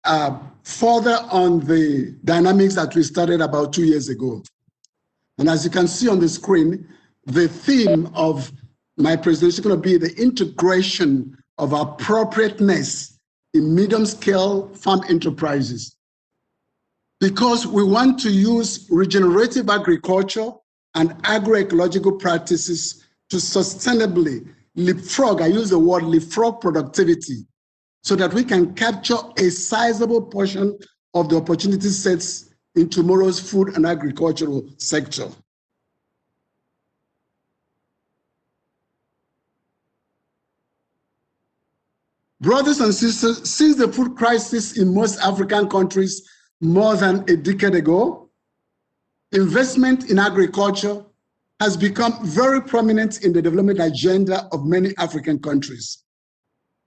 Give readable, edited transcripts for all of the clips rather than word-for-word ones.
further on the dynamics that we started about 2 years ago. And as you can see on the screen, the theme of my presentation is going to be the integration of appropriateness in medium-scale farm enterprises. Because we want to use regenerative agriculture and agroecological practices to sustainably leapfrog, I use the word leapfrog productivity, so that we can capture a sizable portion of the opportunity sets in tomorrow's food and agricultural sector. Brothers and sisters, since the food crisis in most African countries more than a decade ago, investment in agriculture has become very prominent in the development agenda of many African countries.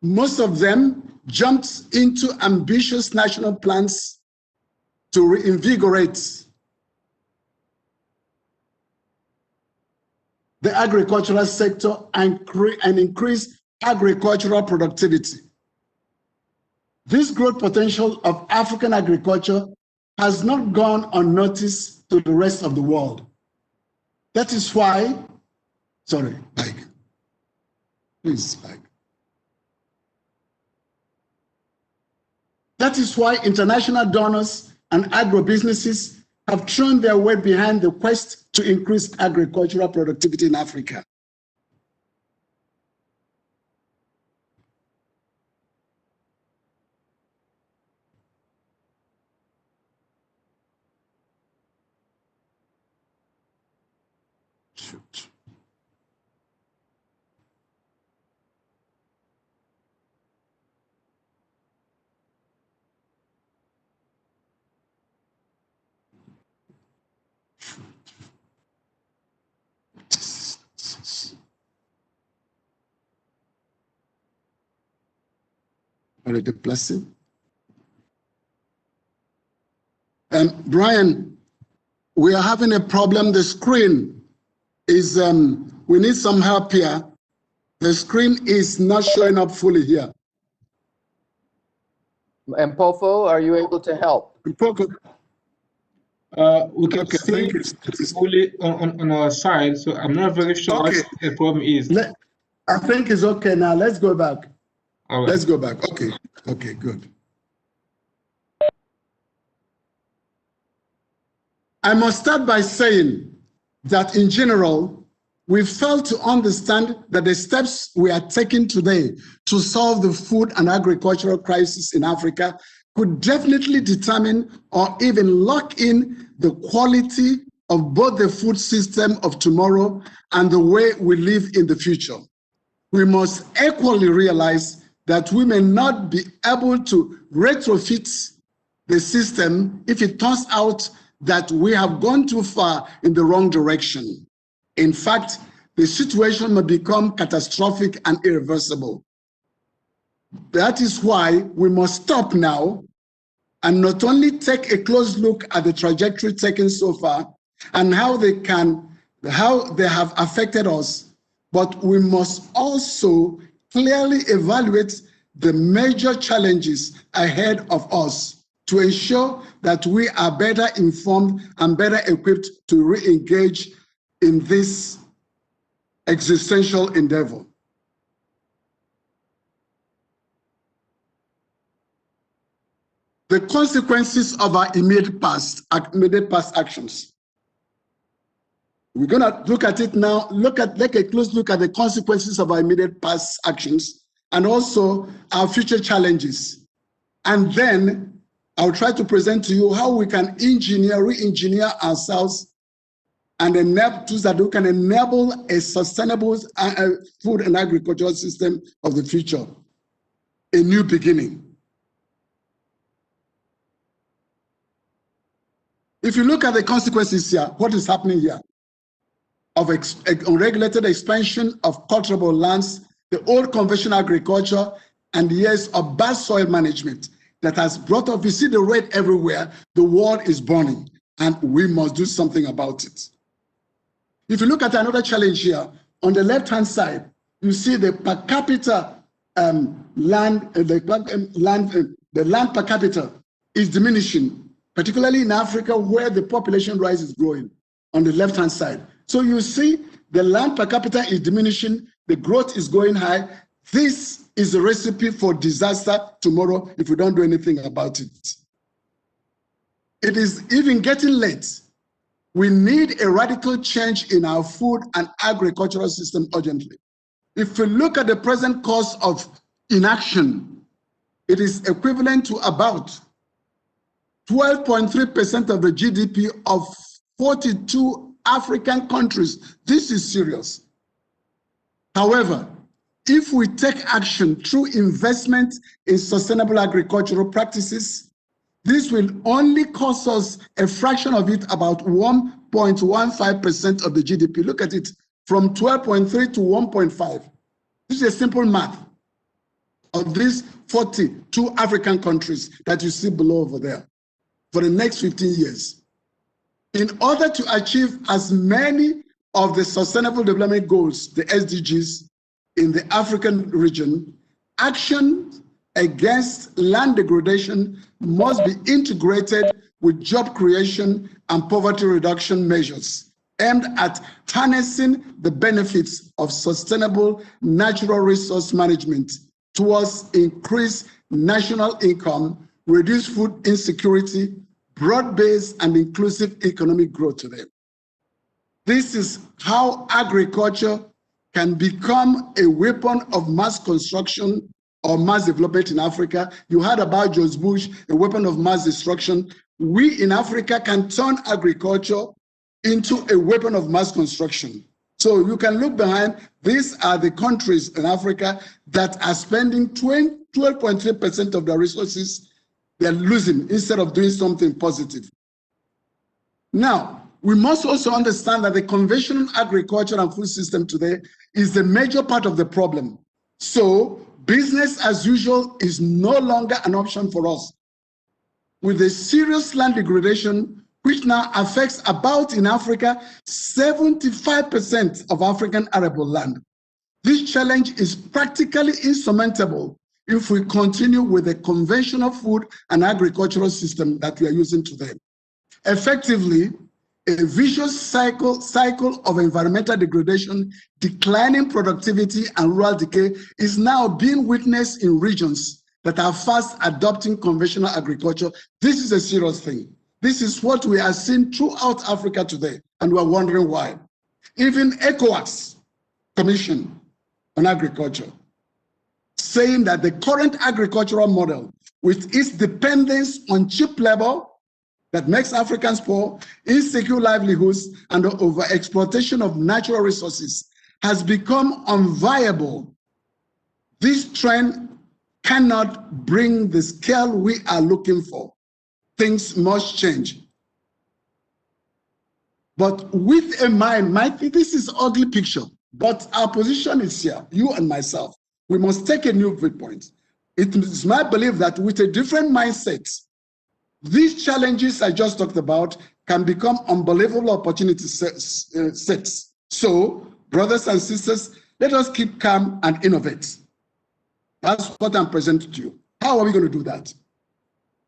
Most of them jumped into ambitious national plans to reinvigorate the agricultural sector and increase agricultural productivity. This growth potential of African agriculture has not gone unnoticed to the rest of the world. That is why, sorry, Mike, please, Mike. That is why international donors and agro-businesses have thrown their weight behind the quest to increase agricultural productivity in Africa. Shoot. Very depressing. Brian, we are having a problem. The screen is, we need some help here. The screen is not showing up fully here. And Pofo, are you able to help? We can see it's fully on our side, so I'm not very sure what the problem is. I think it's okay now. Let's go back. All right. Let's go back. Okay. Okay, good. I must start by saying that in general, we fail to understand that the steps we are taking today to solve the food and agricultural crisis in Africa could definitely determine or even lock in the quality of both the food system of tomorrow and the way we live in the future. We must equally realize that we may not be able to retrofit the system if it turns out that we have gone too far in the wrong direction. In fact, the situation may become catastrophic and irreversible. That is why we must stop now and not only take a close look at the trajectory taken so far and how they have affected us, but we must also clearly evaluate the major challenges ahead of us to ensure that we are better informed and better equipped to re-engage in this existential endeavor. The consequences of our immediate past actions. We're going to look at it now, take a close look at the consequences of our immediate past actions and also our future challenges. And then I'll try to present to you how we can re-engineer ourselves and enable tools that we can enable a sustainable food and agricultural system of the future, a new beginning. If you look at the consequences here, what is happening here? Of unregulated expansion of cultivable lands, the old conventional agriculture, and years of bad soil management that has brought up, you see the red everywhere, the world is burning, and we must do something about it. If you look at another challenge here, on the left-hand side, you see the per capita the land per capita is diminishing, particularly in Africa where the population rise is growing on the left-hand side. So you see the land per capita is diminishing, the growth is going high. This is a recipe for disaster tomorrow if we don't do anything about it. It is even getting late. We need a radical change in our food and agricultural system urgently. If we look at the present cost of inaction, it is equivalent to about 12.3% of the GDP of 42 African countries. This is serious. However, if we take action through investment in sustainable agricultural practices, this will only cost us a fraction of it, about 1.15% of the GDP. Look at it, from 12.3 to 1.5. This is a simple math of these 42 African countries that you see below over there for the next 15 years. In order to achieve as many of the Sustainable Development Goals, the SDGs, in the African region, action against land degradation must be integrated with job creation and poverty reduction measures aimed at harnessing the benefits of sustainable natural resource management towards increased national income, reduced food insecurity, broad-based and inclusive economic growth today. This is how agriculture can become a weapon of mass construction or mass development in Africa. You heard about George Bush, a weapon of mass destruction. We in Africa can turn agriculture into a weapon of mass construction. So you can look behind, these are the countries in Africa that are spending 12.3% of their resources, they're losing instead of doing something positive. Now, we must also understand that the conventional agriculture and food system today is the major part of the problem. So business as usual is no longer an option for us. With the serious land degradation, which now affects about in Africa 75% of African arable land. This challenge is practically insurmountable if we continue with the conventional food and agricultural system that we are using today. Effectively, a vicious cycle of environmental degradation, declining productivity, and rural decay is now being witnessed in regions that are fast adopting conventional agriculture. This is a serious thing. This is what we are seeing throughout Africa today, and we're wondering why. Even ECOWAS Commission on Agriculture saying that the current agricultural model, with its dependence on cheap labor that makes Africans poor, insecure livelihoods, and the overexploitation of natural resources, has become unviable. This trend cannot bring the scale we are looking for. Things must change. But with a mind, this is an ugly picture, but our position is here, you and myself. We must take a new viewpoint. It is my belief that with a different mindset, these challenges I just talked about can become unbelievable opportunity sets. So, brothers and sisters, let us keep calm and innovate. That's what I'm presenting to you. How are we going to do that?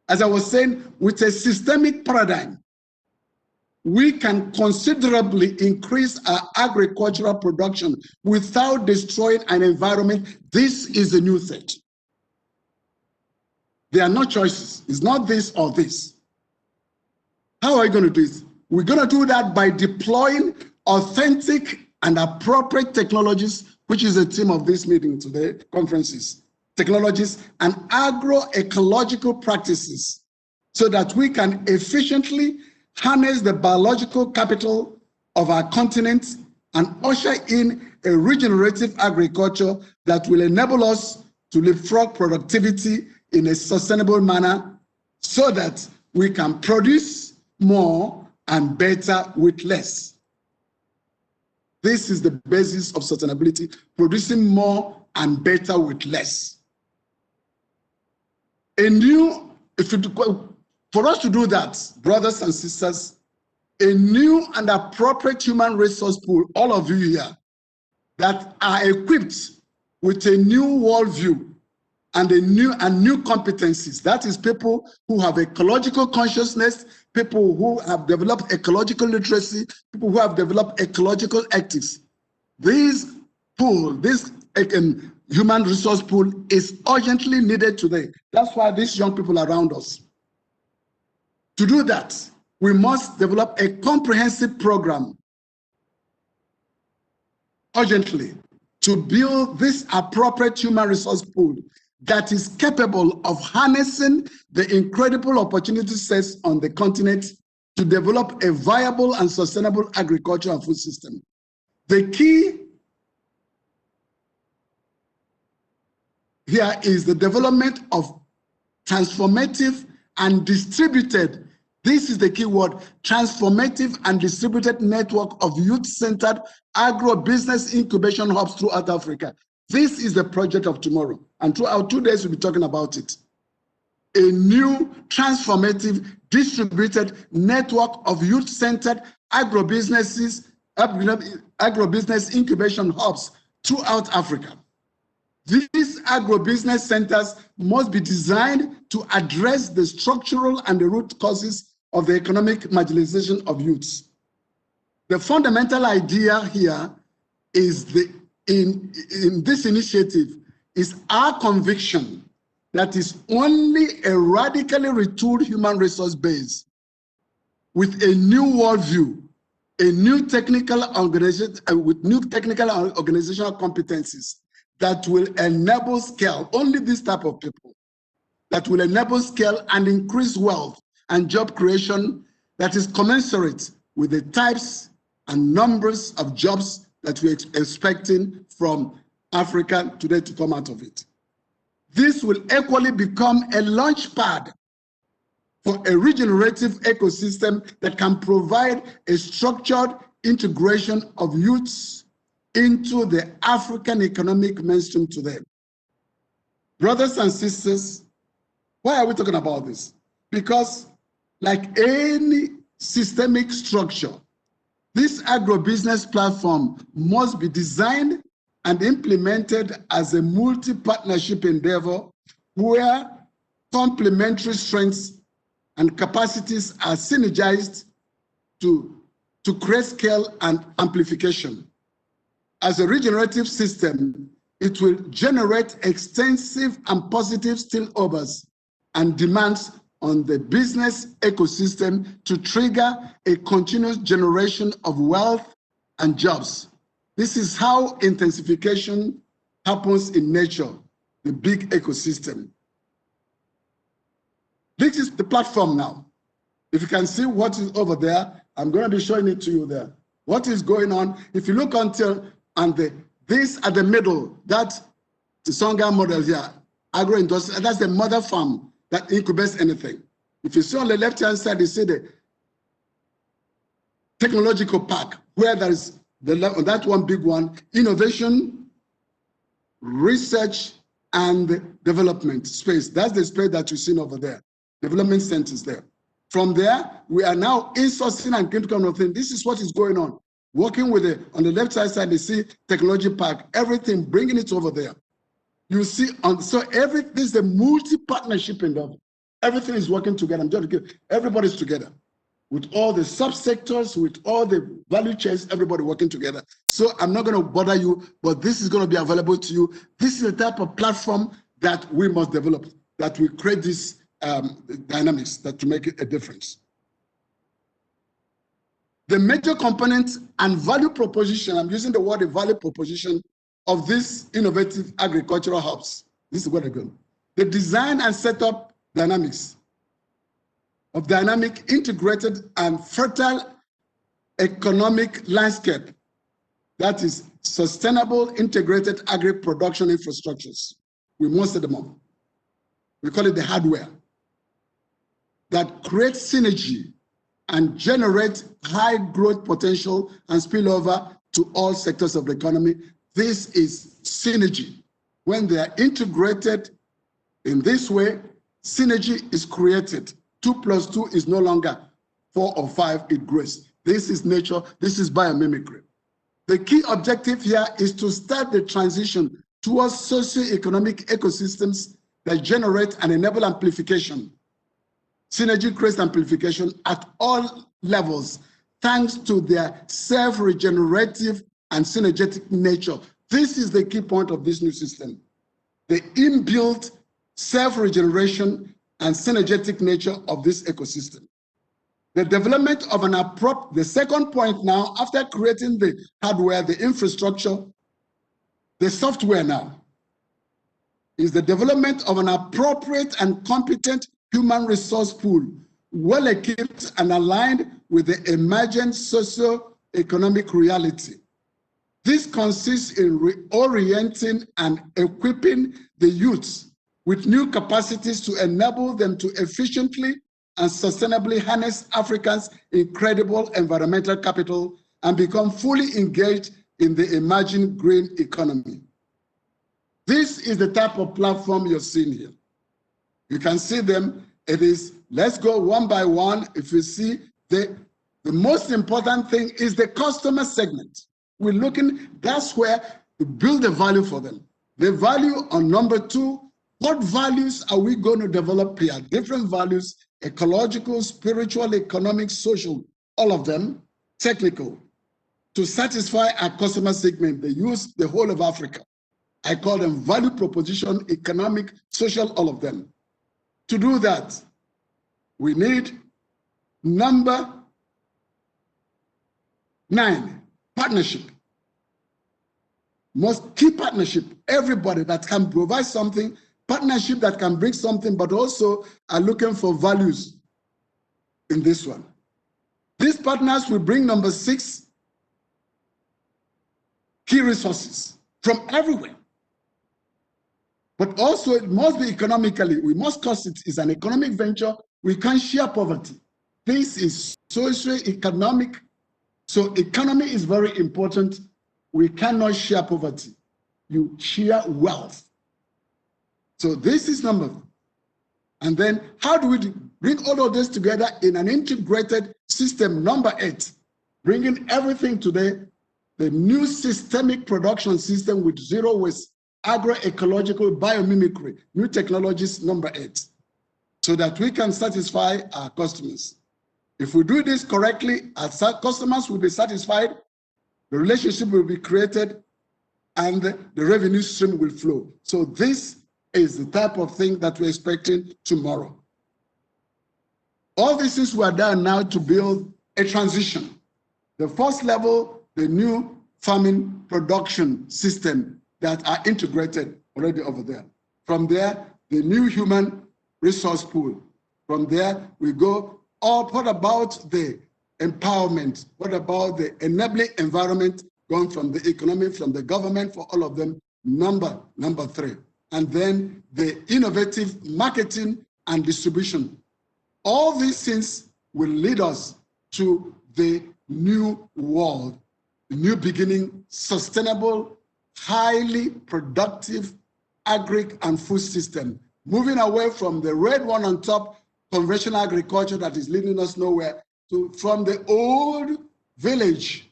As I was saying, with a systemic paradigm, we can considerably increase our agricultural production without destroying an environment. This is a new threat. There are no choices. It's not this or this. How are we going to do it? We're going to do that by deploying authentic and appropriate technologies, which is the theme of this meeting today, conferences, technologies and agroecological practices, so that we can efficiently harness the biological capital of our continent and usher in a regenerative agriculture that will enable us to leapfrog productivity in a sustainable manner so that we can produce more and better with less. This is the basis of sustainability, producing more and better with less. For us to do that, brothers and sisters, a new and appropriate human resource pool, all of you here, that are equipped with a new worldview, and new competencies. That is people who have ecological consciousness, people who have developed ecological literacy, people who have developed ecological ethics. This human resource pool is urgently needed today. That's why these young people are around us. To do that, we must develop a comprehensive program urgently to build this appropriate human resource pool that is capable of harnessing the incredible opportunity sets on the continent to develop a viable and sustainable agriculture and food system. The key here is the development of transformative and distributed, this is the key word, transformative and distributed network of youth-centered agro-business incubation hubs throughout Africa. This is the project of tomorrow, and throughout 2 days we'll be talking about it. A new transformative distributed network of youth-centered agro-business incubation hubs throughout Africa. These agro-business centers must be designed to address the structural and the root causes of the economic marginalization of youths. The fundamental idea here is in this initiative is our conviction that is only a radically retooled human resource base with a new worldview, a new technical organization, with new technical and organizational competencies that will enable scale, only this type of people, that will enable scale and increase wealth and job creation that is commensurate with the types and numbers of jobs that we're expecting from Africa today to come out of it. This will equally become a launch pad for a regenerative ecosystem that can provide a structured integration of youths into the African economic mainstream today. Brothers and sisters, why are we talking about this? Because like any systemic structure, this agribusiness platform must be designed and implemented as a multi-partnership endeavor where complementary strengths and capacities are synergized to create scale and amplification. As a regenerative system, it will generate extensive and positive spillovers and demands on the business ecosystem to trigger a continuous generation of wealth and jobs. This is how intensification happens in nature, the big ecosystem. This is the platform now. If you can see what is over there, I'm going to be showing it to you there. What is going on? If you look this at the middle, that's the Songa model here, agro-industrial, that's the mother farm that incubates anything. If you see on the left-hand side, you see the technological park, where there is that one big one, innovation, research, and development space. That's the space that you've seen over there, development centers there. From there, we are now insourcing and critical thing. This is what is going on. Working with on the left side, you see technology park, everything, bringing it over there. You see, this is a multi-partnership endeavor. Everything is working together. Everybody's together. With all the subsectors, with all the value chains, everybody working together. So I'm not going to bother you, but this is going to be available to you. This is the type of platform that we must develop, that we create these dynamics that to make a difference. The major component and value proposition, I'm using the word value proposition of this innovative agricultural hubs. This is what they're going. The design and setup dynamics of dynamic, integrated, and fertile economic landscape that is sustainable, integrated agri-production infrastructures. We must set them up. We call it the hardware that creates synergy and generate high growth potential and spillover to all sectors of the economy. This is synergy. When they are integrated in this way, synergy is created. 2 + 2 is no longer 4 or 5, it grows. This is nature, this is biomimicry. The key objective here is to start the transition towards socio-economic ecosystems that generate and enable amplification. Synergy creates amplification at all levels, thanks to their self-regenerative and synergetic nature. This is the key point of this new system. The inbuilt self-regeneration and synergetic nature of this ecosystem. The development of the second point now, after creating the hardware, the infrastructure, the software now, is the development of an appropriate and competent human resource pool, well equipped and aligned with the emergent socio-economic reality. This consists in reorienting and equipping the youths with new capacities to enable them to efficiently and sustainably harness Africa's incredible environmental capital and become fully engaged in the emerging green economy. This is the type of platform you're seeing here. You can see them. It is, let's go one by one. If you see, the most important thing is the customer segment. We're looking, that's where we build the value for them. The value on number 2, what values are we going to develop here? Different values, ecological, spiritual, economic, social, all of them, technical, to satisfy our customer segment. They use the whole of Africa. I call them value proposition, economic, social, all of them. To do that, we need number 9, partnership. Most key partnership, everybody that can provide something, partnership that can bring something, but also are looking for values in this one. These partners will bring number 6, key resources from everywhere. But also it must be economically, we must cost it is an economic venture. We can't share poverty. This is socio-economic. So economy is very important. We cannot share poverty. You share wealth. So this is number 1. And then how do we bring all of this together in an integrated system? Number 8, bringing everything today, the new systemic production system with zero waste, agroecological biomimicry, new technologies, number 8, so that we can satisfy our customers. If we do this correctly, our customers will be satisfied, the relationship will be created, and the revenue stream will flow. So this is the type of thing that we're expecting tomorrow. All these things were done now to build a transition. The first level, the new farming production system that are integrated already over there. From there, the new human resource pool. From there, we go, what about the empowerment? What about the enabling environment, going from the economy, from the government, for all of them, number 3. And then the innovative marketing and distribution. All these things will lead us to the new world, the new beginning, sustainable, highly productive agri and food system, moving away from the red one on top, conventional agriculture that is leading us nowhere, to from the old village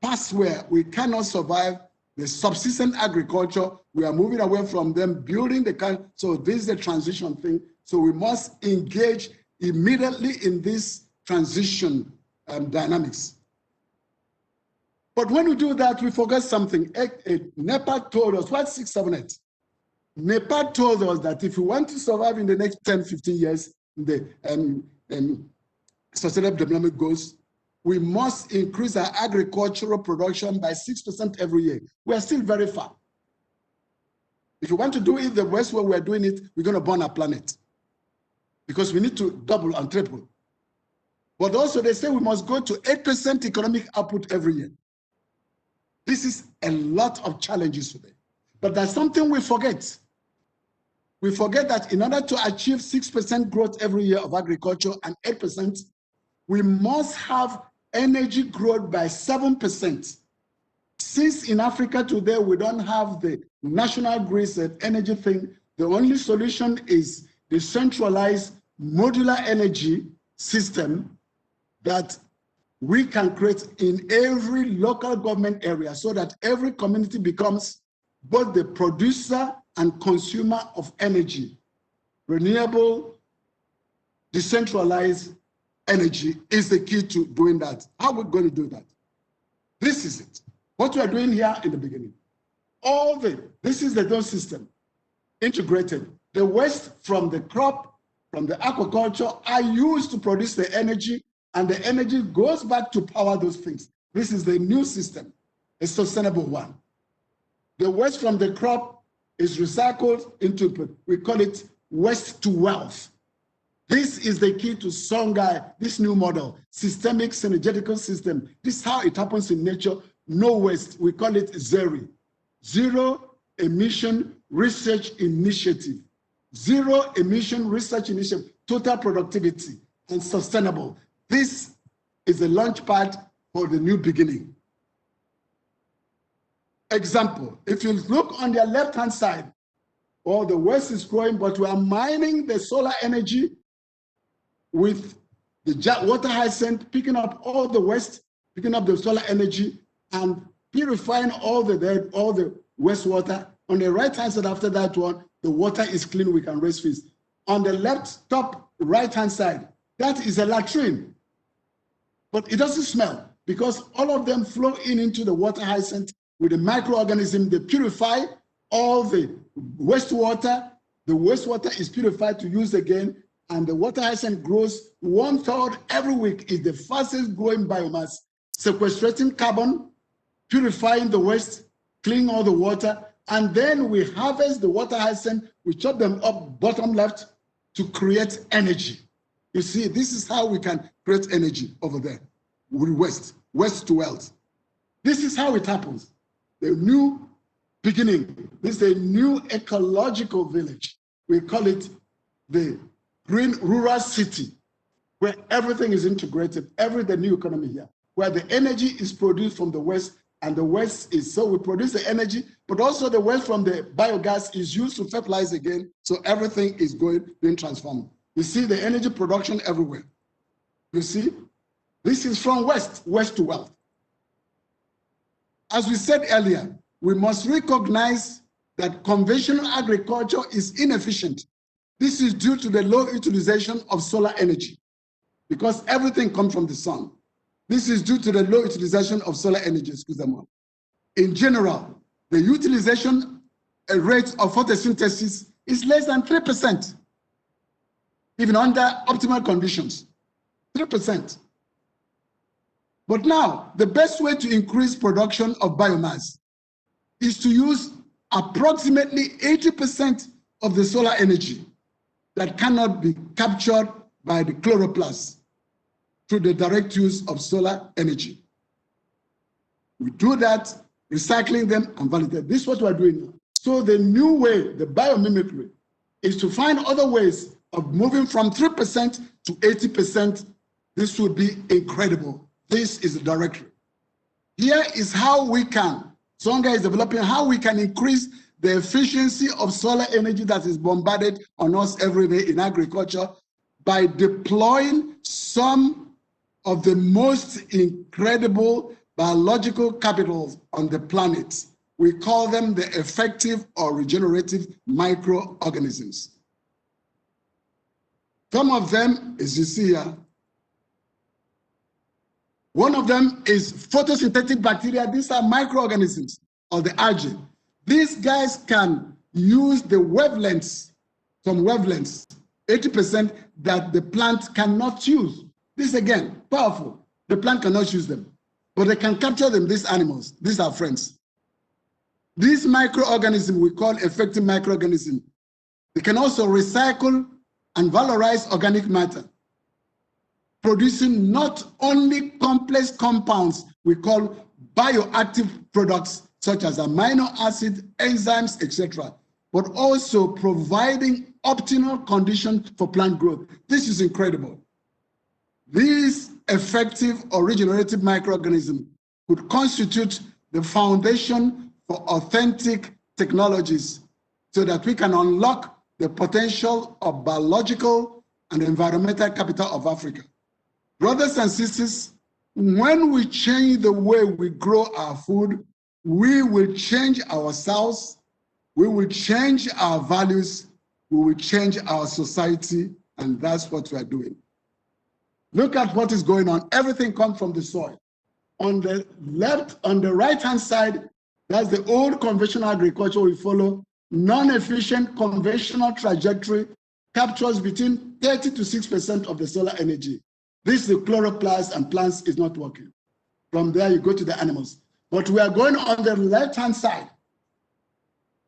past where we cannot survive, the subsistence agriculture, we are moving away from them, building the kind. So this is a transition thing. So we must engage immediately in this transition dynamics. But when we do that, we forget something. NEPA told us, what 678? NEPA told us that if we want to survive in the next 10, 15 years, the sustainable development goals, we must increase our agricultural production by 6% every year. We are still very far. If we want to do it the West way we're doing it, we're going to burn our planet, because we need to double and triple. But also they say we must go to 8% economic output every year. This is a lot of challenges today. But there's something we forget. We forget that in order to achieve 6% growth every year of agriculture and 8%, we must have energy growth by 7%. Since in Africa today, we don't have the national grid energy thing, the only solution is the centralized modular energy system that we can create in every local government area, so that every community becomes both the producer and consumer of energy. Renewable, decentralized energy is the key to doing that. How are we going to do that? This is it. What we are doing here in the beginning. This is the dome system, integrated. The waste from the crop, from the aquaculture are used to produce the energy, and the energy goes back to power those things. This is the new system, a sustainable one. The waste from the crop is recycled into, we call it waste to wealth. This is the key to Songhai, this new model, systemic synergetical system. This is how it happens in nature. No waste, we call it ZERI, Zero Emission Research Initiative. Zero Emission Research Initiative, total productivity and sustainable. This is the launch pad for the new beginning. Example, if you look on the left-hand side, the waste is growing, but we are mining the solar energy with the water hyacinth, picking up all the waste, picking up the solar energy, and purifying all the wastewater. On the right-hand side after that one, the water is clean, we can raise fish. On the left top right-hand side, that is a latrine. But it doesn't smell because all of them flow into the water hyacinth with the microorganism. They purify all the wastewater. The wastewater is purified to use again, and the water hyacinth grows 1/3 every week. Is the fastest growing biomass, sequestrating carbon, purifying the waste, cleaning all the water, and then we harvest the water hyacinth, we chop them up bottom left to create energy. You see, this is how we can create energy over there with waste to wealth. This is how it happens. The new beginning. This is a new ecological village. We call it the green rural city, where everything is integrated, the new economy here, where the energy is produced from the waste, and the waste is, so we produce the energy, but also the waste from the biogas is used to fertilize again, so everything is being transformed. You see the energy production everywhere. You see, this is from waste to wealth. As we said earlier, we must recognize that conventional agriculture is inefficient. This is due to the low utilization of solar energy, because everything comes from the sun. This is due to the low utilization of solar energy, excuse me. In general, the utilization rate of photosynthesis is less than 3%, even under optimal conditions, 3%. But now, the best way to increase production of biomass is to use approximately 80% of the solar energy that cannot be captured by the chloroplast through the direct use of solar energy. We do that, recycling them and validate. This is what we're doing now. So the new way, the biomimicry, is to find other ways of moving from 3% to 80%. This would be incredible. This is the directory. Here is how we can, Songhai is developing how we can increase the efficiency of solar energy that is bombarded on us every day in agriculture by deploying some of the most incredible biological capitals on the planet. We call them the effective or regenerative microorganisms. Some of them, as you see here, one of them is photosynthetic bacteria. These are microorganisms or the algae. These guys can use the wavelengths, some wavelengths, 80% that the plant cannot use. This again, powerful. The plant cannot use them, but they can capture them, these animals. These are friends. These microorganisms we call effective microorganisms. They can also recycle and valorize organic matter, producing not only complex compounds we call bioactive products such as amino acid, enzymes, etc., but also providing optimal conditions for plant growth. This is incredible. These effective or regenerative microorganisms could constitute the foundation for authentic technologies so that we can unlock the potential of biological and environmental capital of Africa. Brothers and sisters, when we change the way we grow our food, we will change ourselves, we will change our values, we will change our society, and that's what we are doing. Look at what is going on. Everything comes from the soil. On the right-hand side, that's the old conventional agriculture we follow. Non-efficient conventional trajectory captures between 30 to 6% of the solar energy. This is the chloroplast, and plants is not working. From there, you go to the animals. But we are going on the left-hand side.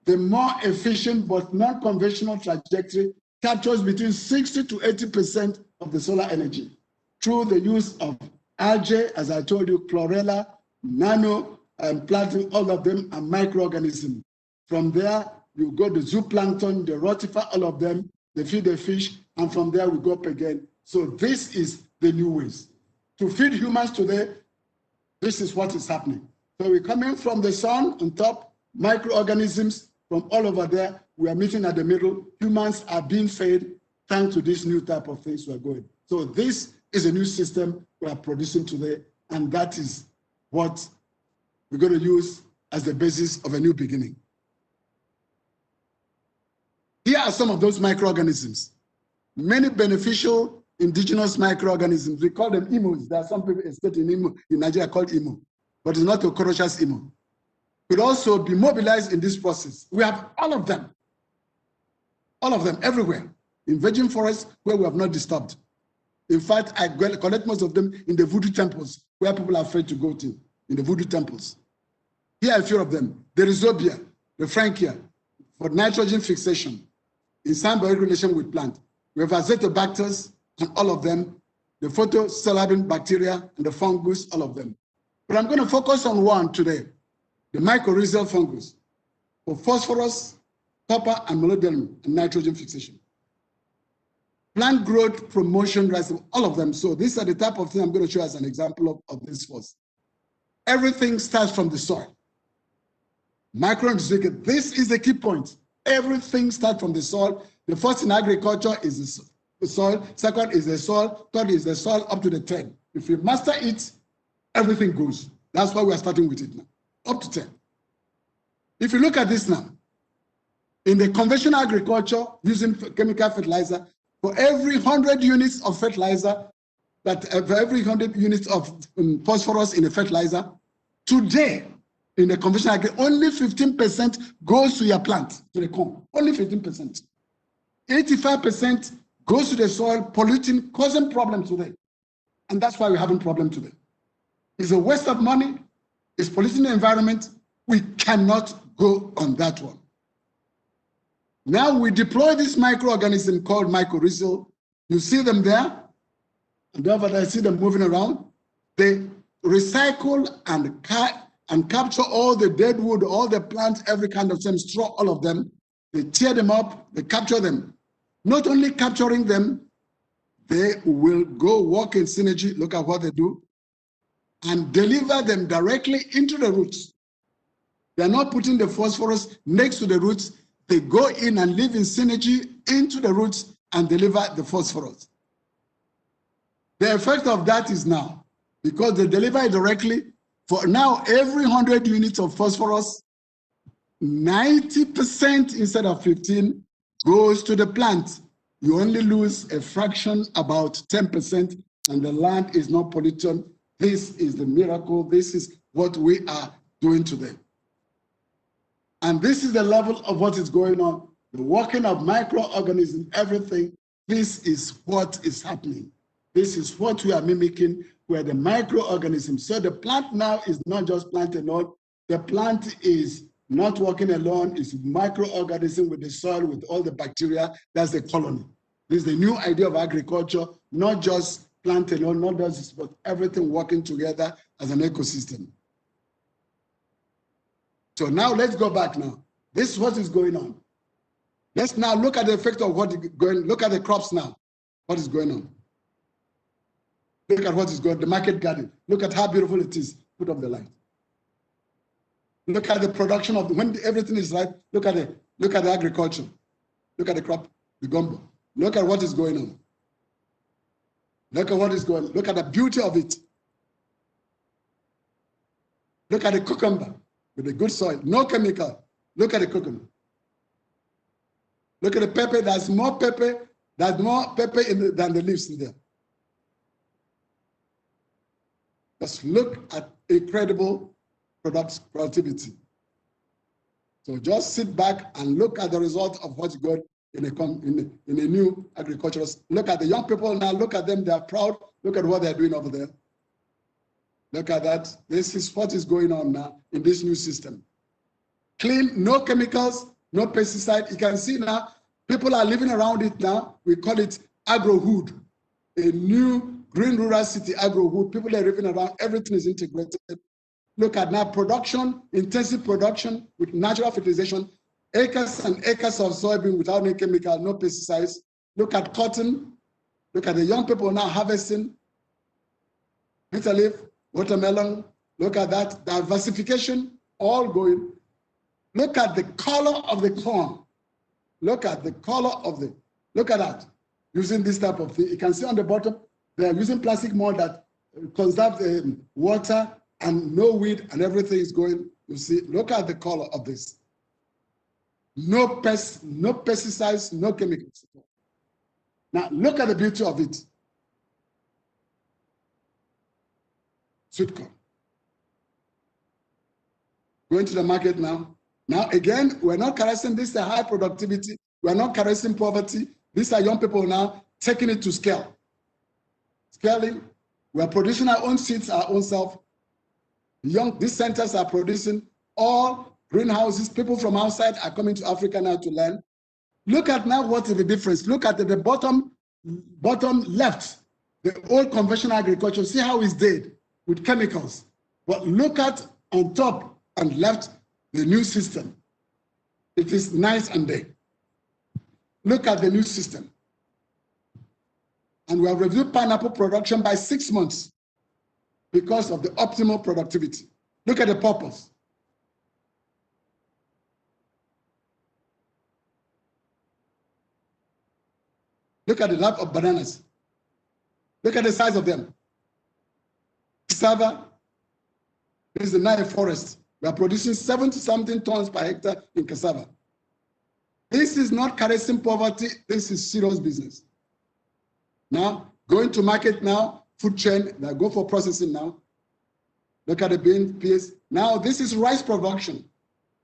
The more efficient but non-conventional trajectory captures between 60 to 80% of the solar energy through the use of algae, as I told you, chlorella, nano, and planting, all of them are microorganisms. From there, you go to zooplankton, the rotifer, all of them, they feed the fish, and from there we go up again. So this is the new ways. To feed humans today, this is what is happening. So we're coming from the sun on top, microorganisms from all over there. We are meeting at the middle. Humans are being fed thanks to this new type of things we're going. So this is a new system we are producing today, and that is what we're going to use as the basis of a new beginning. Here are some of those microorganisms. Many beneficial indigenous microorganisms. We call them IMOs. There are some people in Nigeria called IMO, but it's not a Coronavirus IMO. Could also be mobilized in this process. We have all of them everywhere. In virgin forests where we have not disturbed. In fact, I collect most of them in the voodoo temples where people are afraid to go to, in the voodoo temples. Here are a few of them. The rhizobia, the frankia, for nitrogen fixation, in sound bioregulation with plant. We have azotobacters and all of them, the phytosolabin bacteria and the fungus, all of them. But I'm going to focus on one today, the mycorrhizal fungus, for phosphorus, copper, and molybdenum, and nitrogen fixation. Plant growth, promotion, all of them. So these are the type of things I'm going to show as an example of this first. Everything starts from the soil. Micronutrients, this is the key point. Everything starts from the soil. The first in agriculture is the soil. Second is the soil. Third is the soil up to the 10. If we master it, everything goes. That's why we are starting with it now, up to 10. If you look at this now, in the conventional agriculture using chemical fertilizer, for every 100 units of fertilizer, for every 100 units of phosphorus in the fertilizer, today, in the conventional agriculture, only 15% goes to your plant, to the corn. Only 15%. 85% goes to the soil, polluting, causing problems today. And that's why we're having problems today. It's a waste of money. It's polluting the environment. We cannot go on that one. Now we deploy this microorganism called mycorrhizal. You see them there, and over there, I see them moving around. They recycle and capture all the dead wood, all the plants, every kind of stem, straw, all of them. They tear them up, they capture them. Not only capturing them, they will go work in synergy, look at what they do, and deliver them directly into the roots. They're not putting the phosphorus next to the roots. They go in and live in synergy into the roots and deliver the phosphorus. The effect of that is now, because they deliver it directly, for now, every 100 units of phosphorus, 90% instead of 15 goes to the plant. You only lose a fraction, about 10%, and the land is not polluted. This is the miracle. This is what we are doing today. And this is the level of what is going on. The working of microorganisms, everything. This is what is happening. This is what we are mimicking, where the microorganisms. So the plant now is not just plant alone. The plant is not working alone. It's microorganism with the soil, with all the bacteria. That's the colony. This is the new idea of agriculture, not just plant alone, not just this, but everything working together as an ecosystem. So now let's go back now. This is what is going on. Let's now look at the effect of what is going on. Look at the crops now. What is going on? Look at what is going on. The market garden. Look at how beautiful it is. Put up the light. Look at the production of when everything is right. Look at the agriculture. Look at the crop, the gumbo. Look at what is going on. Look at what is going on. Look at the beauty of it. Look at the cucumber with the good soil, no chemical. Look at the cucumber. Look at the pepper. There's more pepper. There's more pepper than the leaves in there. Just look at incredible productivity. So just sit back and look at the result of what you got in a new agricultural. Look at the young people now. Look at them. They are proud. Look at what they're doing over there. Look at that. This is what is going on now in this new system. Clean, no chemicals, no pesticide. You can see now, people are living around it now. We call it agro-hood, a new green rural city agro-hood. People are living around, everything is integrated. Look at now production, intensive production with natural fertilization, acres and acres of soybean without any chemical, no pesticides. Look at cotton. Look at the young people now harvesting bitter leaf, watermelon. Look at that diversification, all going. Look at the color of the corn. Look at the color of the, look at that. Using this type of thing. You can see on the bottom, they are using plastic mold that conserves water and no weed and everything is going. You see, look at the color of this. No pests, no pesticides, no chemicals. Now, look at the beauty of it. Sweet corn. Going to the market now. Now, again, we're not caressing this high productivity. We're not caressing poverty. These are young people now taking it to scale. Scaling. We're producing our own seeds, our own self. These centers are producing all greenhouses. People from outside are coming to Africa now to learn. Look at now what is the difference. Look at the bottom left, the old conventional agriculture. See how it's dead with chemicals. But look at on top and left, the new system. It is night and day. Look at the new system. And we have reviewed pineapple production by 6 months because of the optimal productivity. Look at the purpose. Look at the lap of bananas. Look at the size of them. Cassava, this is the Nile forest. We are producing 70-something tons per hectare in cassava. This is not caressing poverty. This is serious business. Now, going to market now, food chain, they go for processing now. Look at the bean, peas. Now, this is rice production,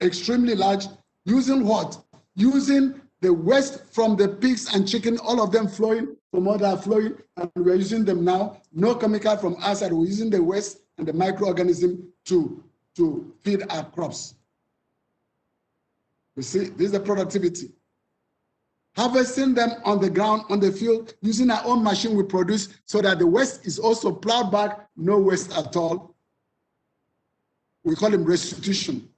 extremely large, using what? Using the waste from the pigs and chicken, all of them flowing from what are flowing, and we're using them now. No chemical from outside. We're using the waste and the microorganism to feed our crops. You see, this is the productivity. Harvesting them on the ground, on the field, using our own machine we produce so that the waste is also plowed back, no waste at all. We call them restitution.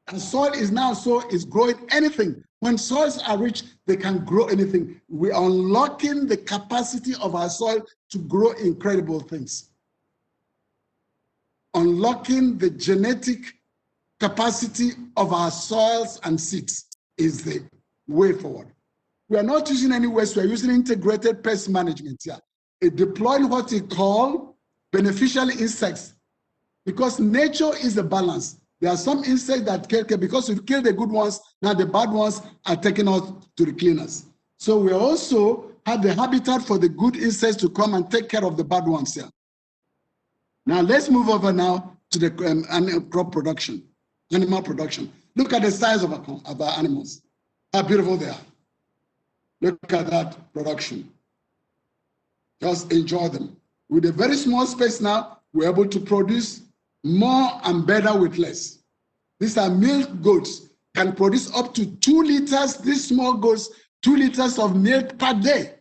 And soil is now is growing anything. When soils are rich, they can grow anything. We are unlocking the capacity of our soil to grow incredible things. Unlocking the genetic capacity of our soils and seeds is the way forward. We are not using any waste, we are using integrated pest management here. Deploying what we call beneficial insects, because nature is a balance. There are some insects that kill, because we've killed the good ones, now the bad ones are taken out to the cleaners. So we also have the habitat for the good insects to come and take care of the bad ones here. Now let's move over now to the crop production, animal production. Look at the size of our animals, how beautiful they are. Look at that production. Just enjoy them. With a very small space now, we're able to produce more and better with less. These are milk goats, can produce up to 2 liters, these small goats, 2 liters of milk per day.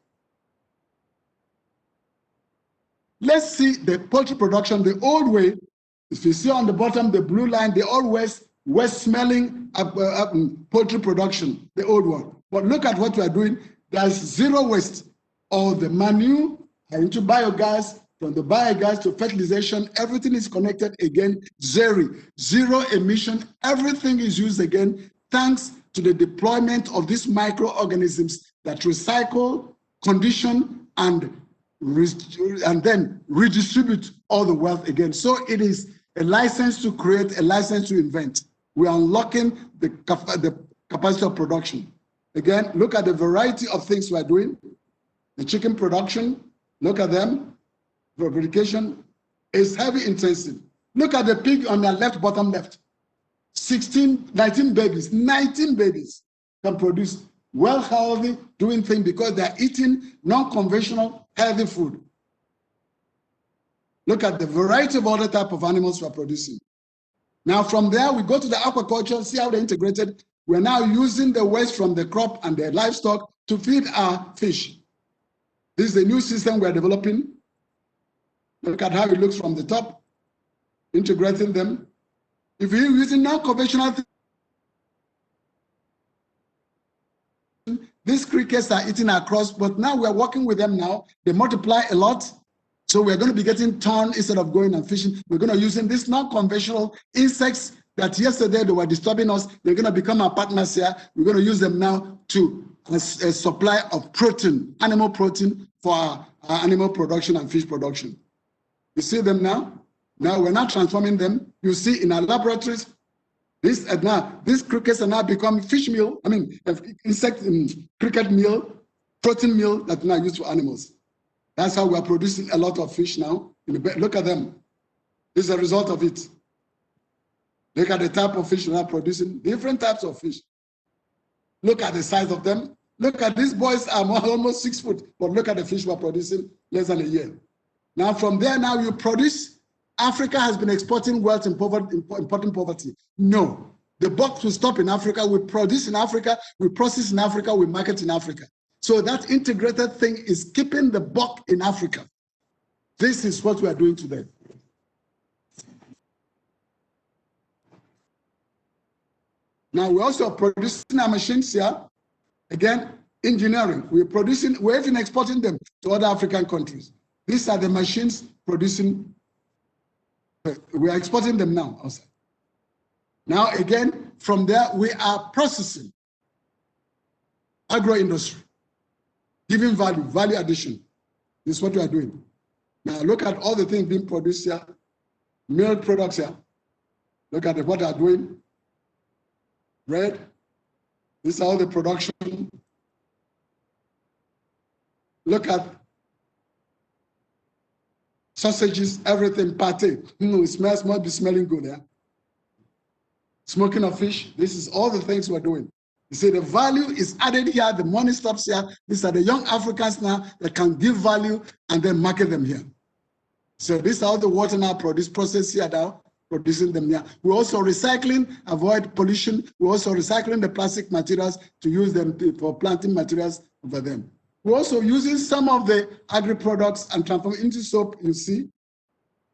Let's see the poultry production the old way. If you see on the bottom, the blue line, the old west smelling poultry production, the old one. But look at what we are doing. There's zero waste. All the manure are into biogas, from the biogas to fertilization, everything is connected again, zero emission, everything is used again, thanks to the deployment of these microorganisms that recycle, condition, and then redistribute all the wealth again. So it is a license to create, a license to invent. We are unlocking the capacity of production. Again, look at the variety of things we're doing. The chicken production, look at them. Fabrication is heavy intensive. Look at the pig on the left, bottom left. 19 babies can produce well healthy, doing things because they're eating non-conventional, healthy food. Look at the variety of other type of animals we're producing. Now from there, we go to the aquaculture, see how they're integrated. We're now using the waste from the crop and the livestock to feed our fish. This is a new system we're developing. Look at how it looks from the top, integrating them. If you're using non-conventional, these crickets are eating across, but now we're working with them now. They multiply a lot. So we're going to be getting ton instead of going and fishing. We're going to using these non-conventional insects that yesterday they were disturbing us. They're going to become our partners here. We're going to use them now to as a supply of protein, animal protein for our animal production and fish production. You see them now? Now we're not transforming them. You see in our laboratories, these crickets are now becoming fish meal. I mean, insect cricket meal, protein meal that are now used for animals. That's how we are producing a lot of fish now. Look at them. This is a result of it. Look at the type of fish we are producing, different types of fish. Look at the size of them. Look at these boys are almost 6 foot, but look at the fish we're producing less than a year. Now from there, now you produce. Africa has been exporting wealth and poverty, importing poverty. No, the buck will stop in Africa. We produce in Africa, we process in Africa, we market in Africa. So that integrated thing is keeping the buck in Africa. This is what we are doing today. Now we're also producing our machines here. Again, engineering. We're even exporting them to other African countries. These are the machines producing. We are exporting them now outside. Now again, from there we are processing. Agro-industry. Giving value addition. This is what we are doing. Now look at all the things being produced here. Milk products here. Look at what they are doing. Bread. This is all the production. Look at sausages, everything, pate. It smells, must be smelling good, yeah? Smoking of fish. This is all the things we're doing. You see, the value is added here, the money stops here. These are the young Africans now that can give value and then market them here. So this is how the water now process here now, producing them here. We're also recycling, avoid pollution. We're also recycling the plastic materials to use them for planting materials over them. We're also using some of the agri-products and transform into soap, you see.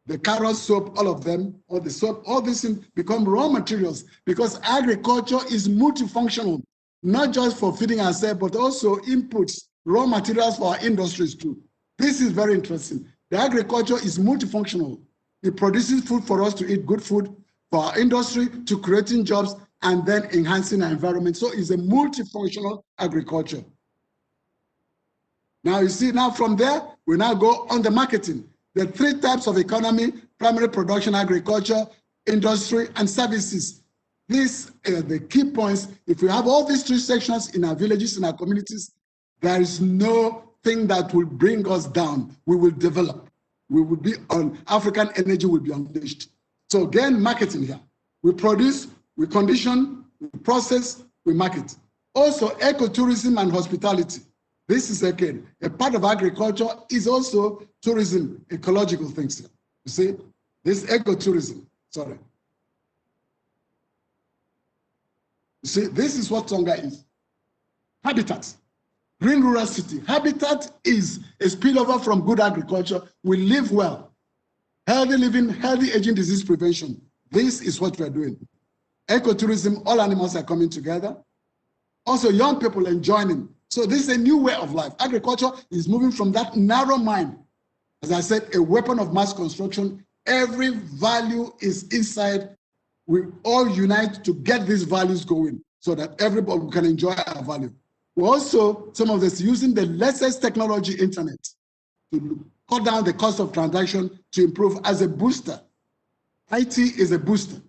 The carrot soap, all of them, all the soap, all these things become raw materials because agriculture is multifunctional, not just for feeding ourselves, but also inputs, raw materials for our industries too. This is very interesting. The agriculture is multifunctional. It produces food for us to eat, good food for our industry, to creating jobs, and then enhancing our environment. So it's a multifunctional agriculture. Now you see, now from there, we now go on the marketing. The 3 types of economy: primary production, agriculture, industry, and services. These are the key points. If we have all these 3 sections in our villages, in our communities, there is no thing that will bring us down. We will develop. We will be on, African energy will be unleashed. So again, marketing here. We produce, we condition, we process, we market. Also, ecotourism and hospitality. This is again, a part of agriculture is also tourism, ecological things. You see, this ecotourism, sorry. You see, this is what Tonga is. Habitat, green rural city. Habitat is a spillover from good agriculture. We live well. Healthy living, healthy aging, disease prevention. This is what we're doing. Ecotourism, all animals are coming together. Also, young people enjoying. So this is a new way of life. Agriculture is moving from that narrow mind. As I said, a weapon of mass construction. Every value is inside. We all unite to get these values going so that everybody can enjoy our value. We're also, some of this, using the latest technology, internet, to cut down the cost of transaction to improve as a booster. IT is a booster,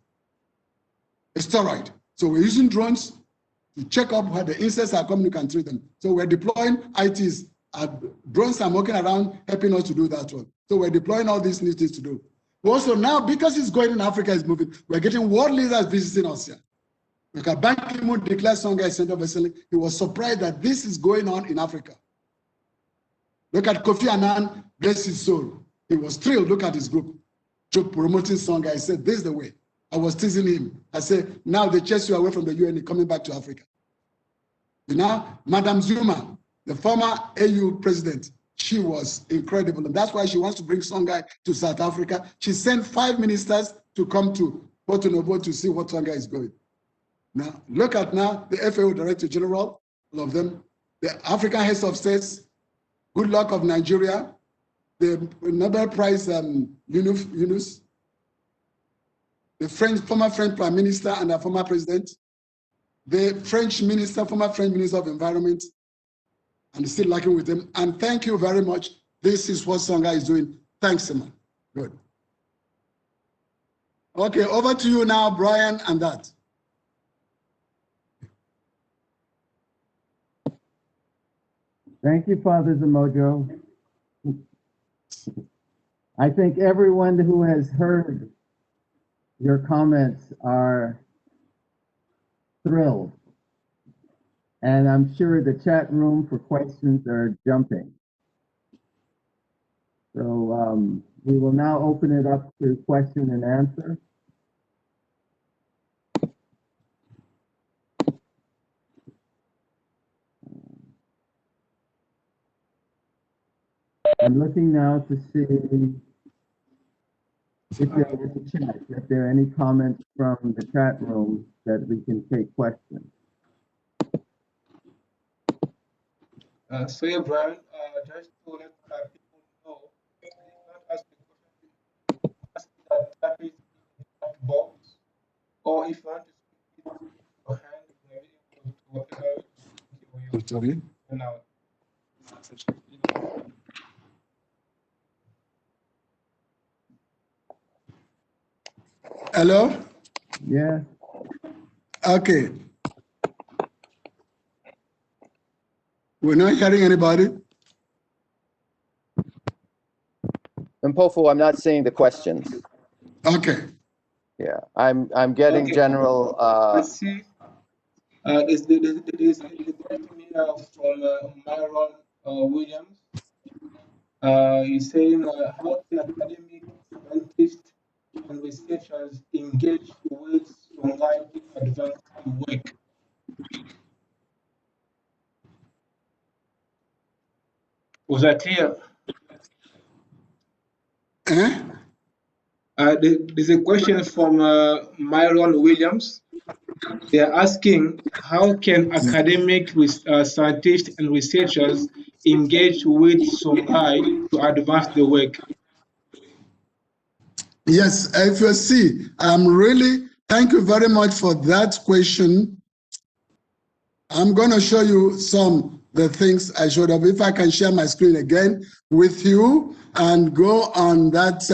a steroid. So we're using drones, to check up where the insects are coming, you can treat them. So we're deploying ITs. Drones are working around helping us to do that one. So we're deploying all these new things to do. Also now, because it's going in Africa, it's moving, we're getting world leaders visiting us here. Look at Ban Ki-moon declared Songhai Center of Excellence. He was surprised that this is going on in Africa. Look at Kofi Annan, bless his soul. He was thrilled. Look at his group. Promoting Songhai. He said, this is the way. I was teasing him. I said, now they chase you away from the UN, coming back to Africa. You know, Madame Zuma, the former AU president, she was incredible. And that's why she wants to bring Songhai to South Africa. She sent 5 ministers to come to Porto Novo to see what Songhai is going. Now, look at now the FAO Director General, all of them, the African heads of states, Good Luck of Nigeria, the Nobel Prize Yunus, the former French Prime Minister and the former President, the former French Minister of Environment, and still working with them. And thank you very much. This is what Songhai is doing. Thanks, Simon. Good. Okay, over to you now, Brian, and that. Thank you, Father Nzamujo. I think everyone who has heard your comments are thrilled. And I'm sure the chat room for questions are jumping. So we will now open it up to question and answer. I'm looking now to see if there are any comments from the chat room that we can take questions. Sorry, Brian, just to let people know, please not ask the question, ask that type it in the chat box, or if you want to speak with your hand, you may be able to whatever you now. Hello? Yeah. Okay. We're not hearing anybody. Mpofu, I'm not seeing the questions. Okay. Yeah, I'm getting Okay. general. Let's see. There's a question here from Myron Williams. He's saying, how can academic scientists and researchers engage with Songhai to advance the work? Was that clear? There's a question from Myron Williams. They are asking, how can academic scientists and researchers engage with Songhai to advance the work? Yes, if you see, thank you very much for that question. I'm going to show you the things I showed up. If I can share my screen again with you and go on that,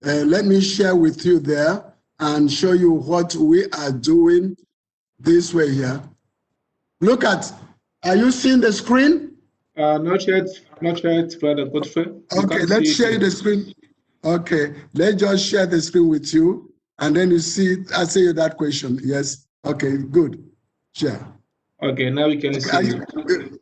let me share with you there and show you what we are doing this way here. Look at, are you seeing the screen? Not yet, Brother Godfrey. Okay, let's share the screen. Okay, let's just share the screen with you, and then you see, I say you that question. Yes. Okay, good. Share. Okay, now we can see.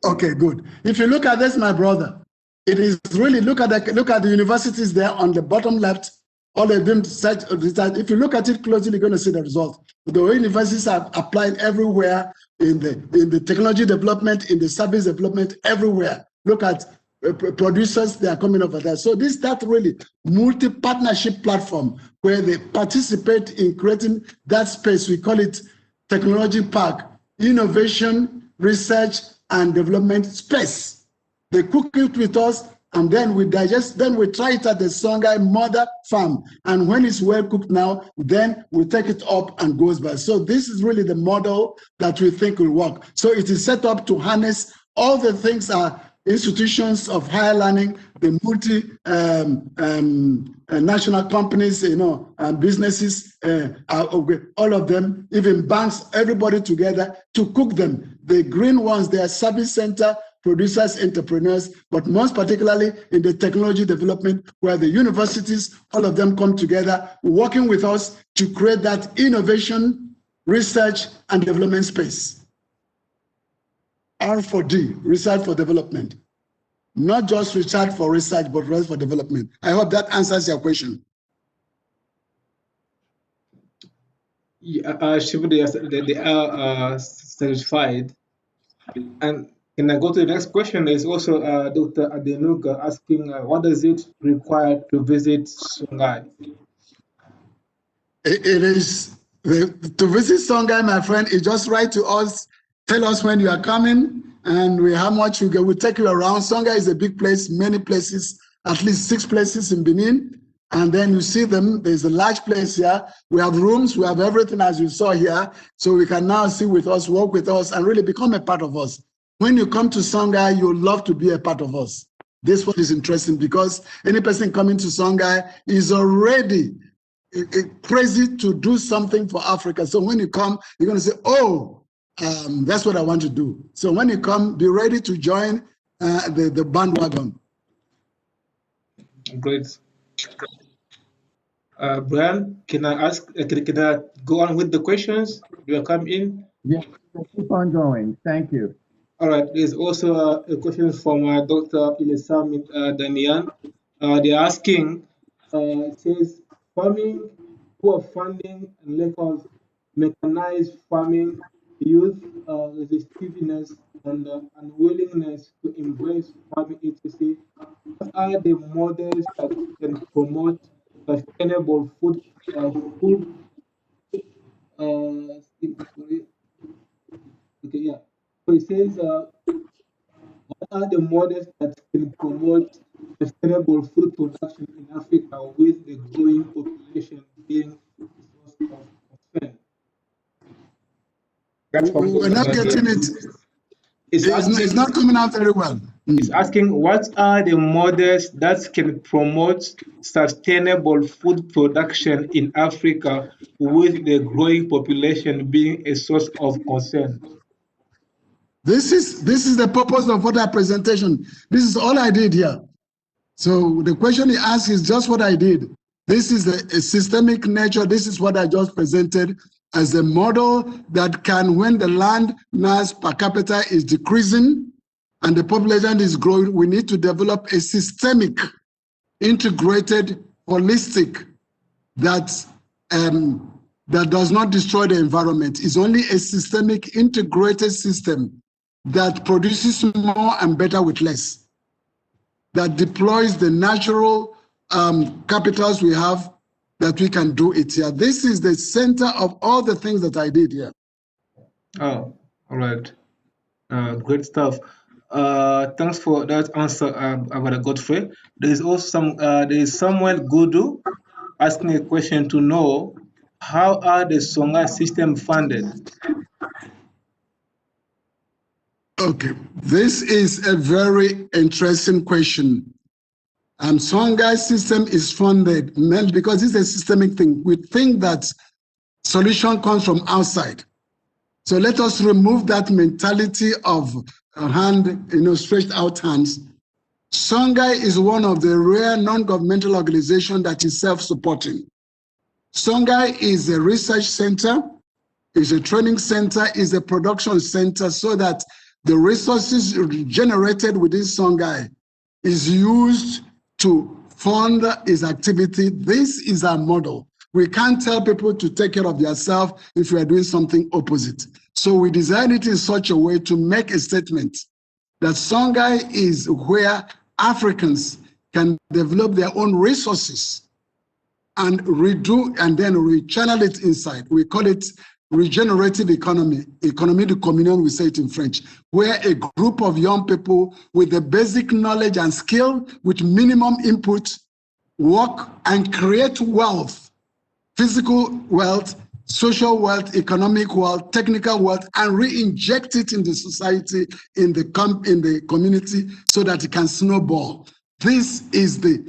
Okay, good. If you look at this, my brother, it is really, look at the universities there on the bottom left. All of them search. If you look at it closely, you're going to see the result. The universities are applying everywhere in the technology development, in the service development, everywhere. Look at producers, they are coming over there. So that really multi-partnership platform where they participate in creating that space. We call it Technology Park, innovation, research, and development space. They cook it with us, and then we digest, then we try it at the Songhai mother farm. And when it's well cooked now, then we take it up and goes by. So this is really the model that we think will work. So it is set up to harness all the things institutions of higher learning, the national companies, businesses, all of them, even banks, everybody together to cook them. The green ones, they are service center, producers, entrepreneurs, but most particularly in the technology development, where the universities, all of them come together, working with us to create that innovation, research, and development space. R4D, research for development. Not just research for research, but research for development. I hope that answers your question. Yeah, they are satisfied. And can I go to the next question? There's also Dr. Adenuga asking, what does it require to visit Songhai? It is, to visit Songhai, my friend, is just write to us, tell us when you are coming, and how much you get. We'll take you around. Songhai is a big place, many places, at least 6 places in Benin. And then you see them, there's a large place here. We have rooms, we have everything as you saw here. So we can now see with us, work with us, and really become a part of us. When you come to Songhai, you'll love to be a part of us. This one is interesting because any person coming to Songhai is already crazy to do something for Africa. So when you come, you're going to say, oh, that's what I want to do. So when you come, be ready to join the bandwagon. Great. Brian, can I go on with the questions? Do you come in? Yes, keep on going. Thank you. All right. There's also a question from Dr. Ilesami Danian. They're asking, it says, farming, poor funding, and lack of mechanized farming, youth resistiveness, and unwillingness to embrace farming, etc. What are the models that can promote sustainable food? Sorry. Okay, yeah. So it says, what are the models that can promote sustainable food production in Africa with the growing population being a source of concern? That's from We're not getting it. It's not coming out very well. It's asking, what are the models that can promote sustainable food production in Africa with the growing population being a source of concern? This is the purpose of what our presentation. This is all I did here. So the question he asked is just what I did. This is a systemic nature. This is what I just presented as a model that can, when the land mass per capita is decreasing and the population is growing, we need to develop a systemic, integrated, holistic that does not destroy the environment. It's only a systemic, integrated system that produces more and better with less, that deploys the natural capitals we have, that we can do it here. This is the center of all the things that I did here. Oh, all right. Great stuff. Thanks for that answer, about Godfrey. There is also there is Samuel Gudu asking a question to know, how are the Songhai system funded? Okay, this is a very interesting question. Songhai system is funded because it's a systemic thing. We think that solution comes from outside. So let us remove that mentality of stretched out hands. Songhai is one of the rare non-governmental organizations that is self-supporting. Songhai is a research center, is a training center, is a production center, so that the resources generated within Songhai is used to fund its activity. This is our model. We can't tell people to take care of themselves if we are doing something opposite. So we designed it in such a way to make a statement that Songhai is where Africans can develop their own resources and redo and then rechannel it inside. We call it regenerative economy, économie de communion, we say it in French, where a group of young people with the basic knowledge and skill with minimum input work and create wealth, physical wealth, social wealth, economic wealth, technical wealth, and re-inject it in the society, in the community, so that it can snowball. This is the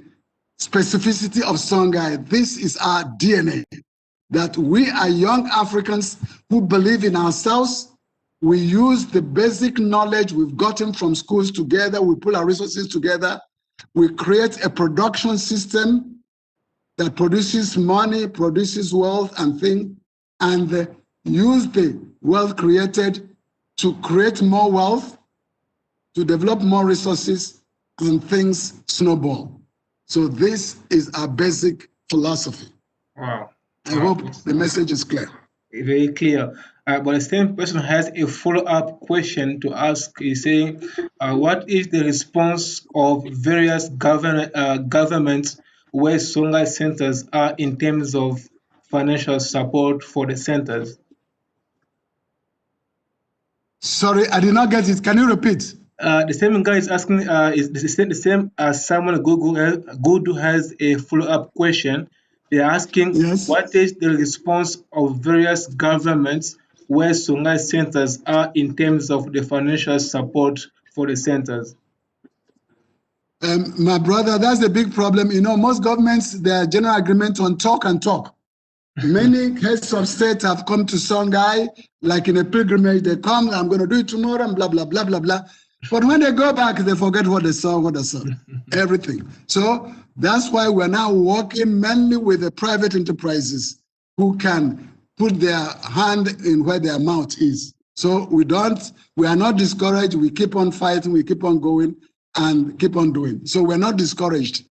specificity of Songhai. This is our DNA, that we are young Africans who believe in ourselves. We use the basic knowledge we've gotten from schools together. We pull our resources together. We create a production system that produces money, produces wealth and things, and use the wealth created to create more wealth, to develop more resources, and things snowball. So this is our basic philosophy. Wow. I hope the message is clear. Very clear. But the same person has a follow-up question to ask. He's saying, what is the response of various governments where Songhai centers are in terms of financial support for the centers? Sorry, I did not get it. Can you repeat? The same guy is asking, is the same as someone Google has a follow-up question. They're asking, Yes. what is the response of various governments where Songhai centers are in terms of the financial support for the centers? My brother, that's the big problem. You know, most governments, their general agreement on talk and talk. Many heads of state have come to Songhai, like in a pilgrimage, they come, I'm going to do it tomorrow, and blah, blah, blah, blah, blah. But when they go back, they forget what they saw, everything. So that's why we're now working mainly with the private enterprises who can put their hand in where their mouth is. So we are not discouraged. We keep on fighting, we keep on going and keep on doing. So we're not discouraged.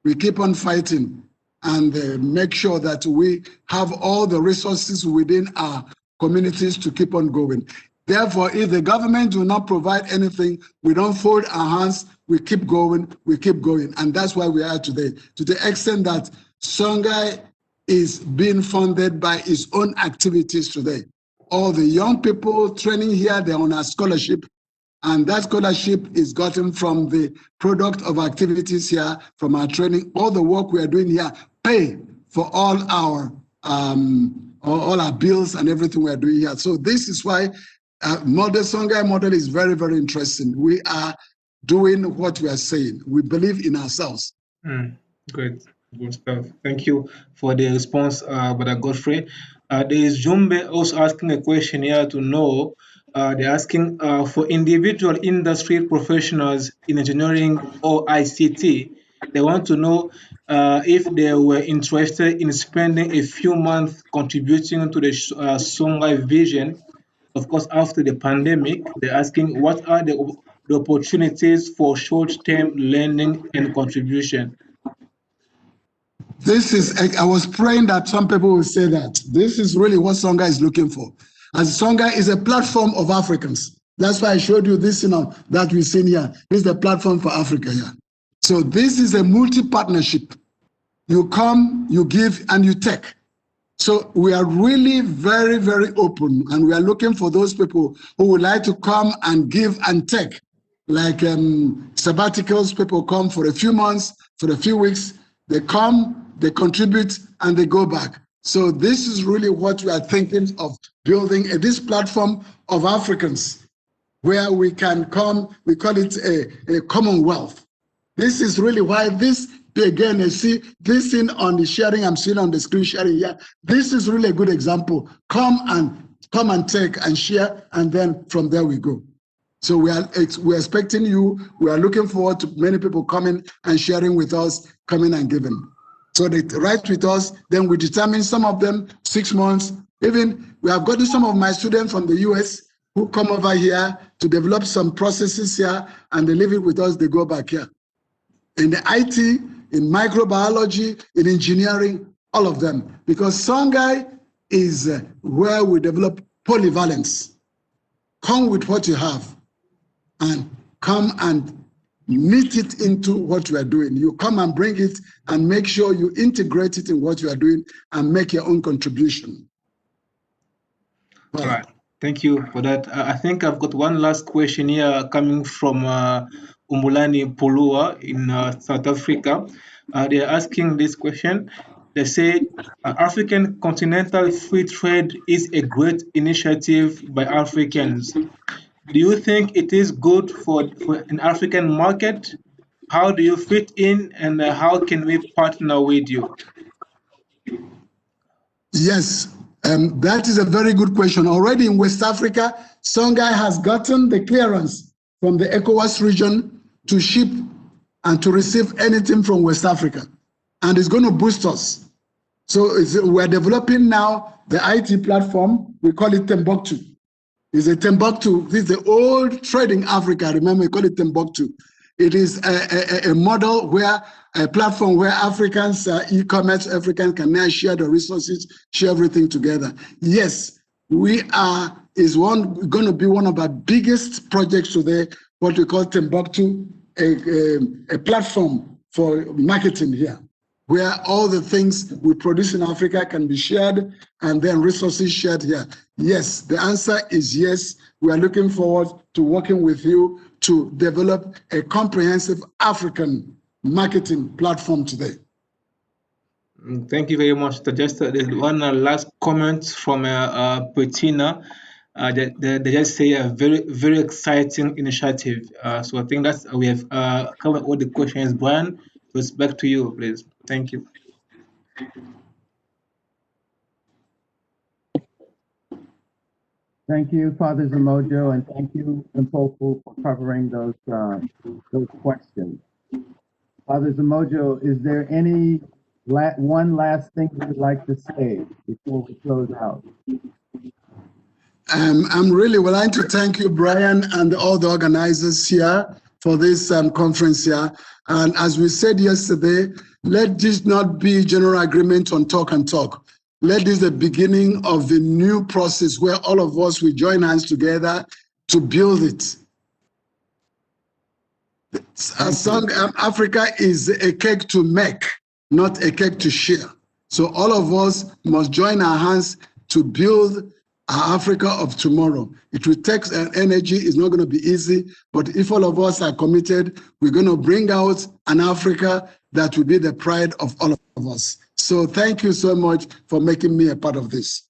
We keep on fighting and make sure that we have all the resources within our communities to keep on going. Therefore, if the government will not provide anything, we don't fold our hands, we keep going, And that's why we are today, to the extent that Songhai is being funded by its own activities today. All the young people training here, they're on a scholarship, and that scholarship is gotten from the product of activities here, from our training. All the work we are doing here pay for all our bills and everything we are doing here. So this is why Songhai model is very, very interesting. We are doing what we are saying. We believe in ourselves. Great. Good stuff. Thank you for the response, Brother Godfrey. There is Jumbe also asking a question here to know. They're asking for individual industry professionals in engineering or ICT. They want to know if they were interested in spending a few months contributing to the Songhai vision. Of course, after the pandemic, they're asking what are the opportunities for short-term learning and contribution. I was praying that some people will say that. This is really what Songhai is looking for. As Songhai is a platform of Africans. That's why I showed you this, that we've seen here. This is the platform for Africa here. So this is a multi-partnership. You come, you give, and you take. So we are really very, very open, and we are looking for those people who would like to come and give and take. Like sabbaticals, people come for a few months, for a few weeks. They come, they contribute, and they go back. So this is really what we are thinking of building, this platform of Africans, where we can come, we call it a commonwealth. This is really why this, again, you see this thing on the sharing, I'm seeing on the screen sharing here. This is really a good example. Come and take and share, and then from there we go. So we're expecting you. We are looking forward to many people coming and sharing with us, coming and giving. So they write with us, then we determine some of them 6 months. Even we have gotten some of my students from the US who come over here to develop some processes here, and they leave it with us, they go back here. In the IT, in microbiology, in engineering, all of them. Because Songhai is where we develop polyvalence. Come with what you have and come and knit it into what you are doing. You come and bring it and make sure you integrate it in what you are doing and make your own contribution. All right. Thank you for that. I think I've got one last question here coming from Umulani Pulua in South Africa. They're asking this question. they say African continental free trade is a great initiative by Africans. Do you think it is good for an African market? How do you fit in, and how can we partner with you? Yes, that is a very good question. Already in West Africa, Songhai has gotten the clearance from the ECOWAS region to ship and to receive anything from West Africa, and it's going to boost us. So we're developing now the IT platform. We call it Timbuktu. It's a Timbuktu. This is the old trade in Africa. Remember, we call it Timbuktu. It is a model where a platform where Africans, e-commerce Africans can now share the resources, share everything together. Yes, going to be one of our biggest projects today, what we call Timbuktu, a platform for marketing here, where all the things we produce in Africa can be shared and then resources shared here. Yes, the answer is yes. We are looking forward to working with you to develop a comprehensive African marketing platform today. Thank you very much. Just there's one last comment from Bettina. They just say a very exciting initiative. So I think that's we have covered all the questions. Brian, so it's back to you, please. Thank you. Thank you, Father Nzamujo, and thank you, Mpofu, for covering those questions. Father Nzamujo, is there any one last thing you would like to say before we close out? I'm really willing to thank you, Brian, and all the organizers here for this conference here. And as we said yesterday, let this not be general agreement on talk and talk. Let this be the beginning of the new process where all of us will join hands together to build it. Africa is a cake to make, not a cake to share. So all of us must join our hands to build our Africa of tomorrow. It will take energy, it's not going to be easy, but if all of us are committed, we're going to bring out an Africa that will be the pride of all of us. So thank you so much for making me a part of this.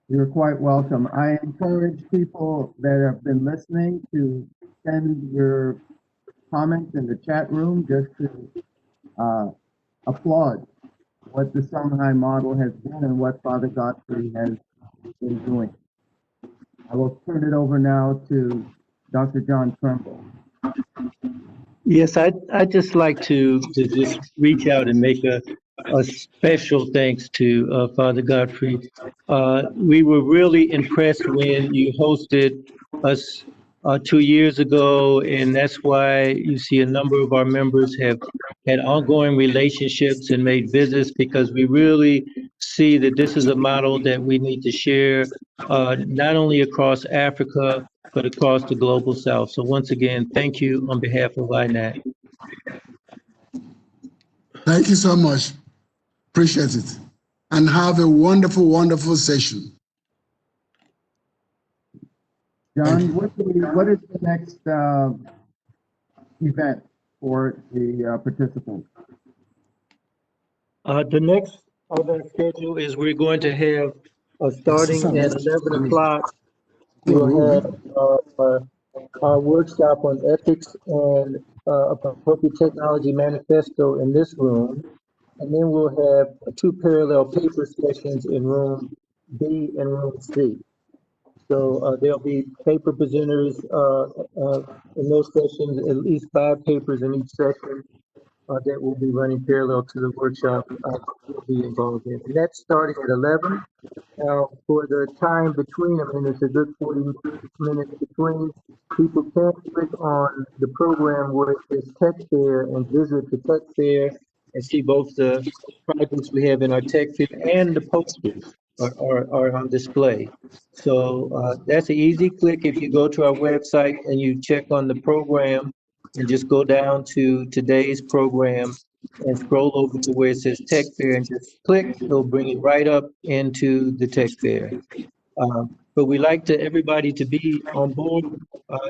You're quite welcome. I encourage people that have been listening to send your comments in the chat room just to applaud what the Songhai model has been and what Father Godfrey has been doing. I will turn it over now to Dr. John Trumbull. Yes, I'd just like to just reach out and make a special thanks to Father Godfrey. We were really impressed when you hosted us 2 years ago, and that's why you see a number of our members have had ongoing relationships and made visits, because we really see that this is a model that we need to share not only across Africa, but across the global South. So once again, thank you on behalf of INAC. Thank you so much. Appreciate it. And have a wonderful, wonderful session. John, what is the next event for the participants? The next event schedule is we're going to have, starting at 11 o'clock, we'll have our workshop on ethics and appropriate technology manifesto in this room. And then we'll have 2 parallel paper sessions in room B and room C. So there'll be paper presenters in those sessions, at least 5 papers in each session that will be running parallel to the workshop we'll be involved in. And that's starting at 11. Now, for the time between, I mean, it's a good 40 minutes between, people can click on the program where it says Tech Fair and visit the Tech Fair and see both the projects we have in our Tech Fair and the posters are on display. So that's an easy click. If you go to our website and you check on the program and just go down to today's program and scroll over to where it says Tech Fair and just click, it'll bring you right up into the Tech Fair. But we like everybody to be on board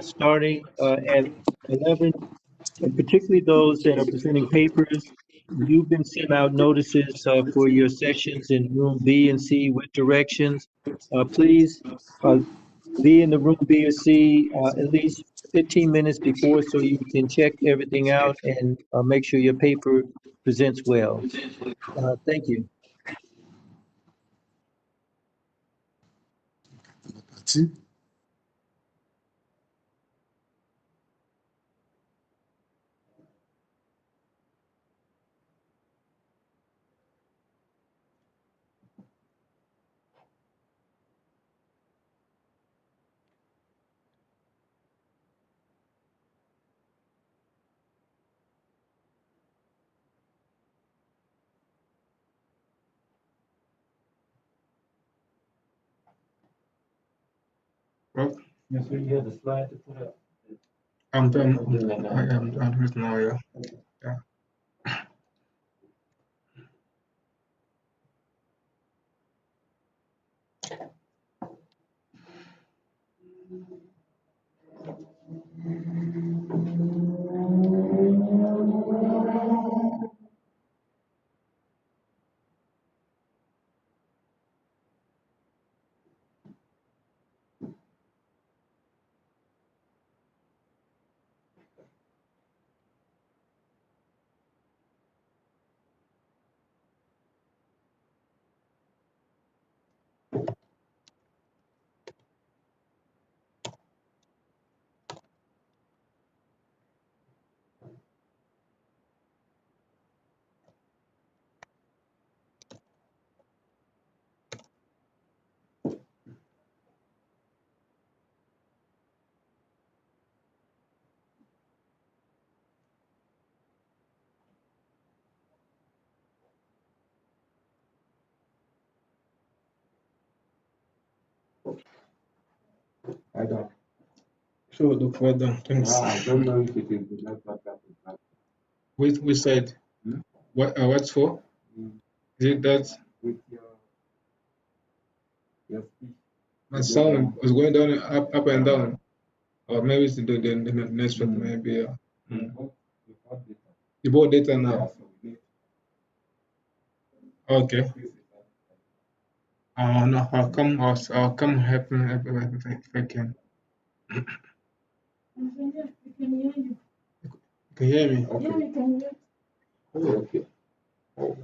starting at 11, and particularly those that are presenting papers. you've been sent out notices for your sessions in room B and C with directions. Please be in the room B or C at least 15 minutes before so you can check everything out and make sure your paper presents well. Thank you. Party. Well, Yes, sir. You have the slide to put up. I'm done. I'm right now, yeah. Yeah. I don't. Sure, look well done. Thanks. I don't know if it is the network that is bad. We said what's for? Is it that With your speech. my sound was going down, up and down, or maybe it's the network, maybe. You bought data now. Okay. No, I'll come help me if I can. You can hear me? Okay. Oh, okay. Oh.